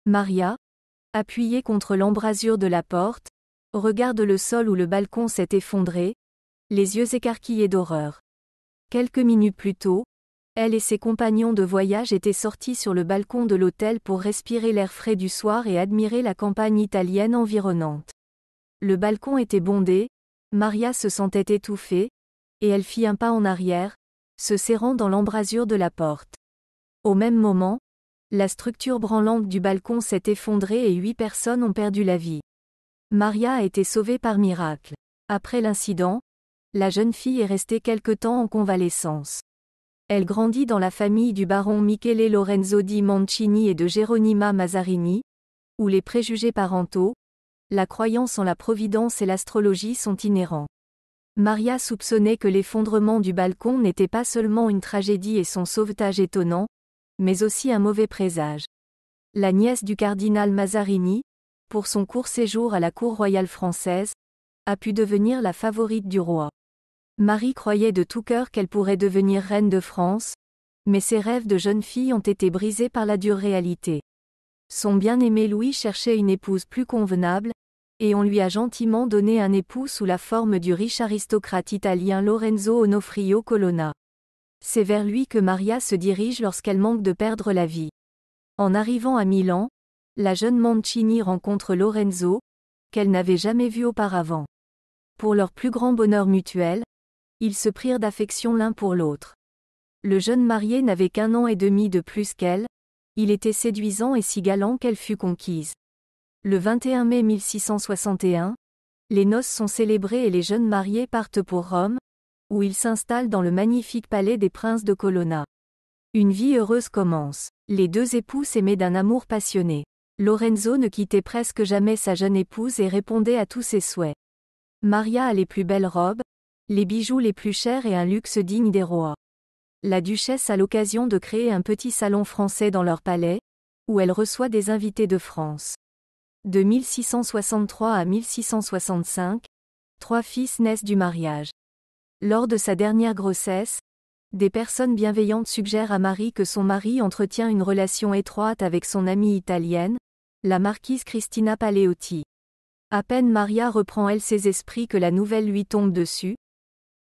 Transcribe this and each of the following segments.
Maria, appuyée contre l'embrasure de la porte, regarde le sol où le balcon s'est effondré, les yeux écarquillés d'horreur. Quelques minutes plus tôt, elle et ses compagnons de voyage étaient sortis sur le balcon de l'hôtel pour respirer l'air frais du soir et admirer la campagne italienne environnante. Le balcon était bondé, Maria se sentait étouffée, et elle fit un pas en arrière, se serrant dans l'embrasure de la porte. Au même moment, la structure branlante du balcon s'est effondrée et 8 personnes ont perdu la vie. Maria a été sauvée par miracle. Après l'incident, la jeune fille est restée quelque temps en convalescence. Elle grandit dans la famille du baron Michele Lorenzo di Mancini et de Geronima Mazzarini, où les préjugés parentaux, la croyance en la providence et l'astrologie sont inhérents. Maria soupçonnait que l'effondrement du balcon n'était pas seulement une tragédie et son sauvetage étonnant, mais aussi un mauvais présage. La nièce du cardinal Mazzarini, pour son court séjour à la cour royale française, a pu devenir la favorite du roi. Marie croyait de tout cœur qu'elle pourrait devenir reine de France, mais ses rêves de jeune fille ont été brisés par la dure réalité. Son bien-aimé Louis cherchait une épouse plus convenable, et on lui a gentiment donné un époux sous la forme du riche aristocrate italien Lorenzo Onofrio Colonna. C'est vers lui que Maria se dirige lorsqu'elle manque de perdre la vie. En arrivant à Milan, la jeune Mancini rencontre Lorenzo, qu'elle n'avait jamais vu auparavant. Pour leur plus grand bonheur mutuel, ils se prirent d'affection l'un pour l'autre. Le jeune marié n'avait qu'1 an et demi de plus qu'elle, il était séduisant et si galant qu'elle fut conquise. Le 21 mai 1661, les noces sont célébrées et les jeunes mariés partent pour Rome, où ils s'installent dans le magnifique palais des princes de Colonna. Une vie heureuse commence. Les 2 époux s'aimaient d'un amour passionné. Lorenzo ne quittait presque jamais sa jeune épouse et répondait à tous ses souhaits. Maria a les plus belles robes, les bijoux les plus chers et un luxe digne des rois. La duchesse a l'occasion de créer un petit salon français dans leur palais, où elle reçoit des invités de France. De 1663 à 1665, 3 fils naissent du mariage. Lors de sa dernière grossesse, des personnes bienveillantes suggèrent à Marie que son mari entretient une relation étroite avec son amie italienne, la marquise Cristina Paleotti. À peine Maria reprend elle ses esprits que la nouvelle lui tombe dessus.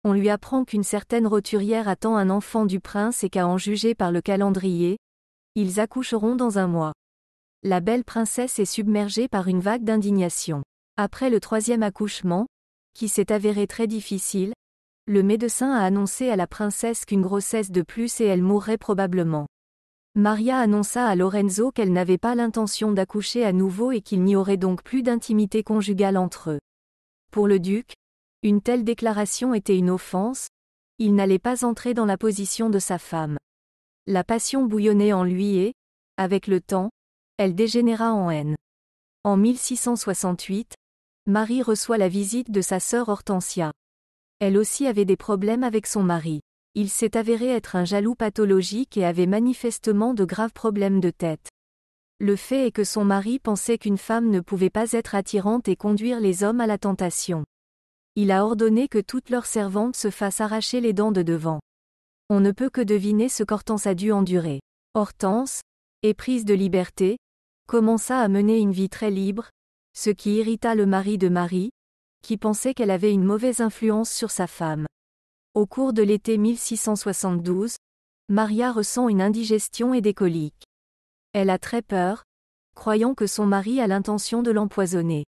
On lui apprend qu'une certaine roturière attend un enfant du prince et qu'à en juger par le calendrier, ils accoucheront dans 1 mois. La belle princesse est submergée par une vague d'indignation. Après le 3e accouchement, qui s'est avéré très difficile, le médecin a annoncé à la princesse qu'une grossesse de plus et elle mourrait probablement. Maria annonça à Lorenzo qu'elle n'avait pas l'intention d'accoucher à nouveau et qu'il n'y aurait donc plus d'intimité conjugale entre eux. Pour le duc, une telle déclaration était une offense, il n'allait pas entrer dans la position de sa femme. La passion bouillonnait en lui et, avec le temps, elle dégénéra en haine. En 1668, Marie reçoit la visite de sa sœur Hortensia. Elle aussi avait des problèmes avec son mari. Il s'est avéré être un jaloux pathologique et avait manifestement de graves problèmes de tête. Le fait est que son mari pensait qu'une femme ne pouvait pas être attirante et conduire les hommes à la tentation. Il a ordonné que toutes leurs servantes se fassent arracher les dents de devant. On ne peut que deviner ce qu'Hortense a dû endurer. Hortense, éprise de liberté, commença à mener une vie très libre, ce qui irrita le mari de Marie, qui pensait qu'elle avait une mauvaise influence sur sa femme. Au cours de l'été 1672, Maria ressent une indigestion et des coliques. Elle a très peur, croyant que son mari a l'intention de l'empoisonner.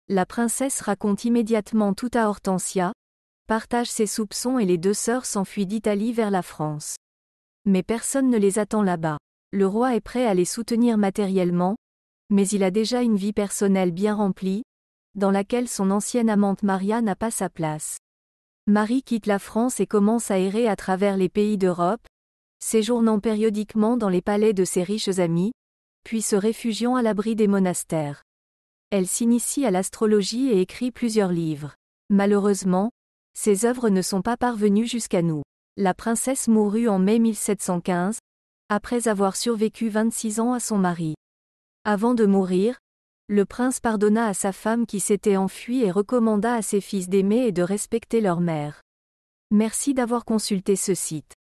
La princesse raconte immédiatement tout à Hortensia, partage ses soupçons et les 2 sœurs s'enfuient d'Italie vers la France. Mais personne ne les attend là-bas. Le roi est prêt à les soutenir matériellement, mais il a déjà une vie personnelle bien remplie, dans laquelle son ancienne amante Maria n'a pas sa place. Marie quitte la France et commence à errer à travers les pays d'Europe, séjournant périodiquement dans les palais de ses riches amis, puis se réfugiant à l'abri des monastères. Elle s'initie à l'astrologie et écrit plusieurs livres. Malheureusement, ses œuvres ne sont pas parvenues jusqu'à nous. La princesse mourut en mai 1715, après avoir survécu 26 ans à son mari. Avant de mourir, le prince pardonna à sa femme qui s'était enfuie et recommanda à ses fils d'aimer et de respecter leur mère. Merci d'avoir consulté ce site.